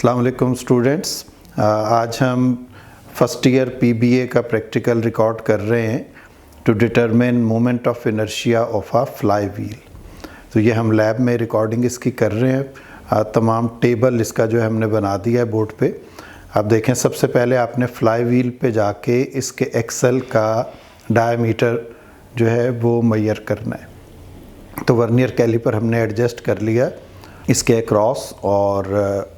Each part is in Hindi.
अस्सलाम वालेकुम स्टूडेंट्स। आज हम फर्स्ट ईयर पीबीए का प्रैक्टिकल रिकॉर्ड कर रहे हैं to determine moment of inertia of a flywheel. तो ये हम लैब में रिकॉर्डिंग इसकी कर रहे हैं। तमाम टेबल इसका जो है हमने बना दिया है बोर्ड पे। आप देखें, सबसे पहले आपने फ्लाई व्हील पे जाके इसके एक्सल का डायमीटर जो है वो मेजर करना है। तो वर्नियर कैलिपर हमने एडजस्ट कर लिया इसके अक्रॉस, और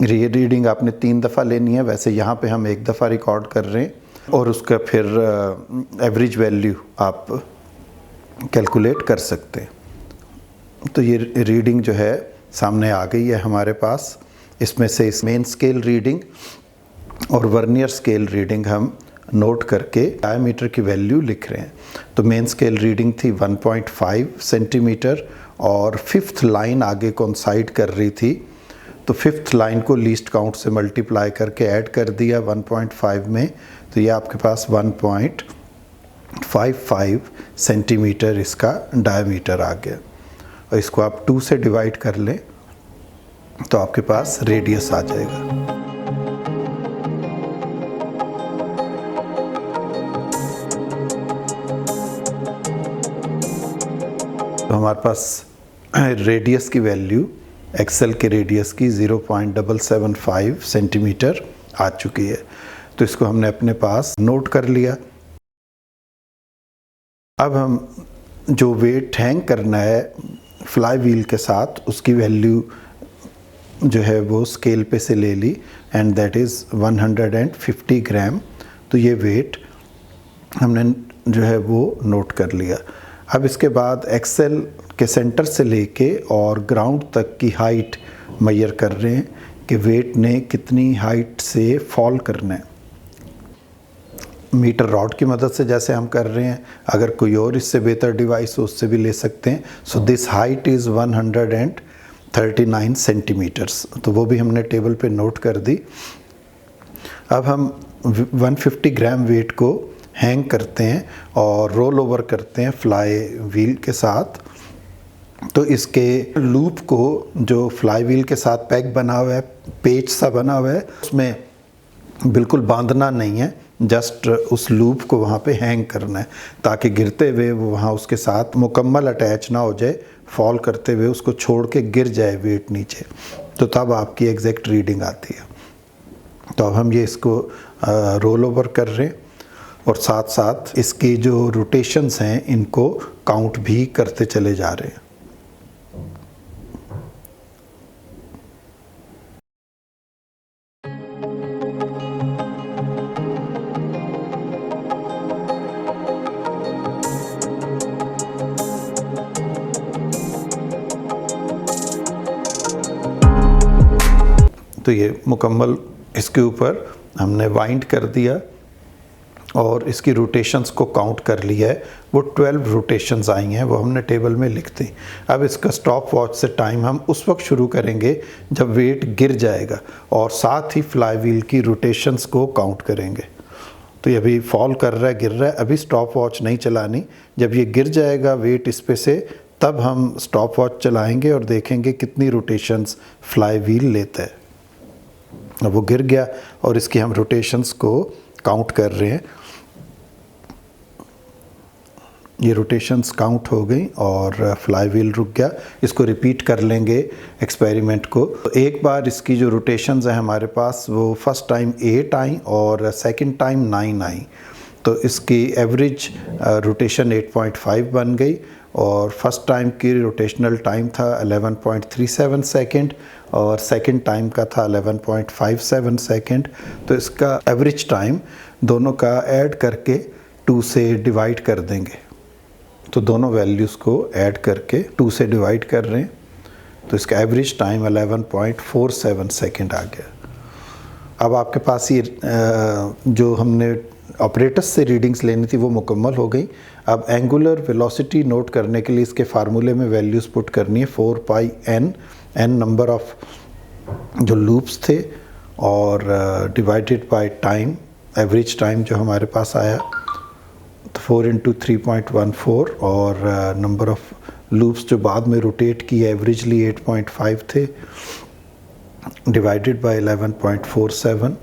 रीडिंग आपने 3 दफ़ा लेनी है। वैसे यहाँ पे हम 1 दफ़ा रिकॉर्ड कर रहे हैं, और उसका फिर एवरेज वैल्यू आप कैलकुलेट कर सकते हैं। तो ये रीडिंग जो है सामने आ गई है हमारे पास। इसमें से इस मेन स्केल रीडिंग और वर्नियर स्केल रीडिंग हम नोट करके डायमीटर की वैल्यू लिख रहे हैं। तो मेन स्केल रीडिंग थी 1.5 सेंटीमीटर, और 5th लाइन आगे कोइंसाइड कर रही थी, तो 5th लाइन को लीस्ट काउंट से मल्टीप्लाई करके ऐड कर दिया 1.5 में। तो ये आपके पास 1.55 सेंटीमीटर इसका डायमीटर आ गया। और इसको आप 2 से डिवाइड कर लें तो आपके पास रेडियस आ जाएगा। तो हमारे पास रेडियस की वैल्यू, एक्सेल के रेडियस की 0.775 सेंटीमीटर आ चुकी है। तो इसको हमने अपने पास नोट कर लिया। अब हम जो वेट हैंग करना है फ्लाई व्हील के साथ, उसकी वैल्यू जो है वो स्केल पे से ले ली, एंड दैट इज़ 150 ग्राम। तो ये वेट हमने जो है वो नोट कर लिया। अब इसके बाद एक्सेल के सेंटर से लेके और ग्राउंड तक की हाइट मेजर कर रहे हैं कि वेट ने कितनी हाइट से फॉल करना है। मीटर रॉड की मदद से जैसे हम कर रहे हैं, अगर कोई और इससे बेहतर डिवाइस हो उससे भी ले सकते हैं। So this height is 139 centimetres. तो वो भी हमने टेबल पे नोट कर दी। अब हम 150 ग्राम वेट को हैंग करते हैं और रोल ओवर करते हैं फ्लाई व्हील के साथ। तो इसके लूप को, जो फ्लाई व्हील के साथ पैक बना हुआ है, पेच सा बना हुआ है, उसमें बिल्कुल बांधना नहीं है, जस्ट उस लूप को वहाँ पे हैंग करना है, ताकि गिरते हुए वो वहाँ उसके साथ मुकम्मल अटैच ना हो जाए, फॉल करते हुए उसको छोड़ के गिर जाए वेट नीचे। तो तब आपकी एग्जैक्ट रीडिंग आती है। तो अब हम ये इसको रोल ओवर कर रहे हैं, और साथ साथ इसकी जो रोटेशंस हैं इनको काउंट भी करते चले जा रहे हैं। तो ये मुकम्मल इसके ऊपर हमने वाइंड कर दिया और इसकी रोटेशंस को काउंट कर लिया है। वो 12 रोटेशंस आई हैं, वो हमने टेबल में लिख दी। अब इसका स्टॉप वॉच से टाइम हम उस वक्त शुरू करेंगे जब वेट गिर जाएगा, और साथ ही फ्लाई व्हील की रोटेशंस को काउंट करेंगे। तो ये अभी फॉल कर रहा है, गिर रहा है, अभी स्टॉप वॉच नहीं चलानी। जब ये गिर जाएगा वेट इस पे से, तब हम स्टॉप वॉच चलाएँगे और देखेंगे कितनी रोटेशंस फ्लाई व्हील लेता है। अब वो गिर गया और इसकी हम रोटेशंस को काउंट कर रहे हैं। ये रोटेशंस काउंट हो गई और फ्लाई व्हील रुक गया। इसको रिपीट कर लेंगे एक्सपेरिमेंट को। तो एक बार इसकी जो रोटेशंस है हमारे पास, वो फर्स्ट टाइम 8 आई और सेकंड टाइम 9 आई। तो इसकी एवरेज रोटेशन 8.5 बन गई, और फर्स्ट टाइम की रोटेशनल टाइम था 11.37 सेकंड, और सेकंड टाइम का था 11.57 सेकंड। तो इसका एवरेज टाइम दोनों का ऐड करके 2 से डिवाइड कर देंगे। तो दोनों वैल्यूज़ को ऐड करके 2 से डिवाइड कर रहे हैं, तो इसका एवरेज टाइम 11.47 सेकंड आ गया। अब आपके पास ये जो हमने ऑपरेटर्स से रीडिंग्स लेनी थी वो मुकम्मल हो गई। अब एंगुलर वेलोसिटी नोट करने के लिए इसके फार्मूले में वैल्यूज़ पुट करनी है। 4πn, n नंबर ऑफ जो लूप्स थे, और divided by time, average time जो हमारे पास आया, तो 4 × 3.14, और नंबर ऑफ लूप्स जो बाद में रोटेट किए एवरेजली 8.5 थे। डिवाइडेड बाय 11.47,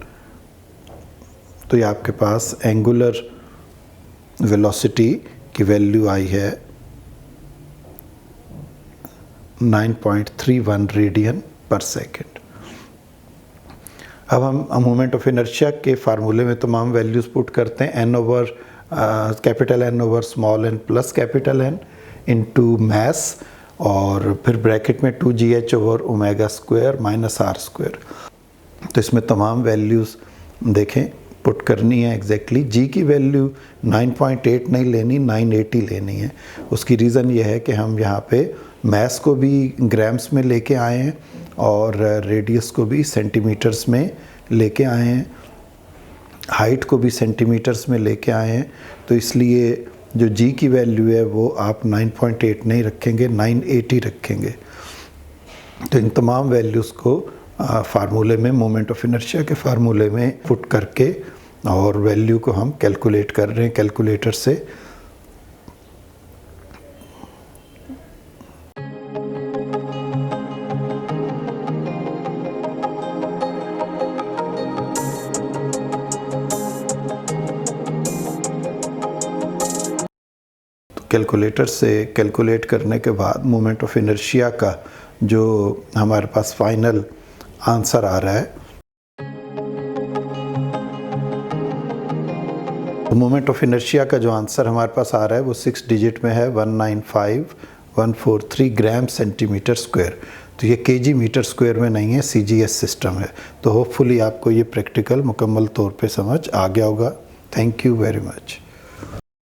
तो ये आपके पास एंगुलर वेलोसिटी की वैल्यू आई है 9.31 रेडियन पर सेकेंड। अब हम मोमेंट ऑफ इनर्शिया के फार्मूले में तमाम वैल्यूज़ पुट करते हैं, n over capital N over small n plus capital N into mass, और फिर ब्रैकेट में 2gh over omega square minus r square. तो इसमें तमाम वैल्यूज़ देखें पुट करनी है एग्जैक्टली। जी की वैल्यू 9.8 नहीं लेनी, 980 लेनी है। उसकी रीज़न ये है कि हम यहाँ पे मैस को भी ग्राम्स में लेके आए हैं और रेडियस को भी सेंटीमीटर्स में लेके आए हैं, हाइट को भी सेंटीमीटर्स में लेके आए हैं। तो इसलिए जो जी की वैल्यू है वो आप 9.8 नहीं रखेंगे, 980 रखेंगे। तो इन तमाम वैल्यूज़ को फार्मूले में, मोमेंट ऑफ इनर्शिया के फार्मूले में पुट करके और वैल्यू को हम कैलकुलेट कर रहे हैं कैलकुलेटर से। कैलकुलेटर से कैलकुलेट करने के बाद मोमेंट ऑफ इनर्शिया का जो हमारे पास फाइनल आंसर आ रहा है, तो मोमेंट ऑफ इनर्शिया का जो आंसर हमारे पास आ रहा है वो 6 डिजिट में है, 195143 ग्राम सेंटीमीटर स्क्वायर। तो ये केजी मीटर स्क्वायर में नहीं है, CGS सिस्टम है। तो होपफुली आपको ये प्रैक्टिकल मुकम्मल तौर पे समझ आ गया होगा। Thank you very much.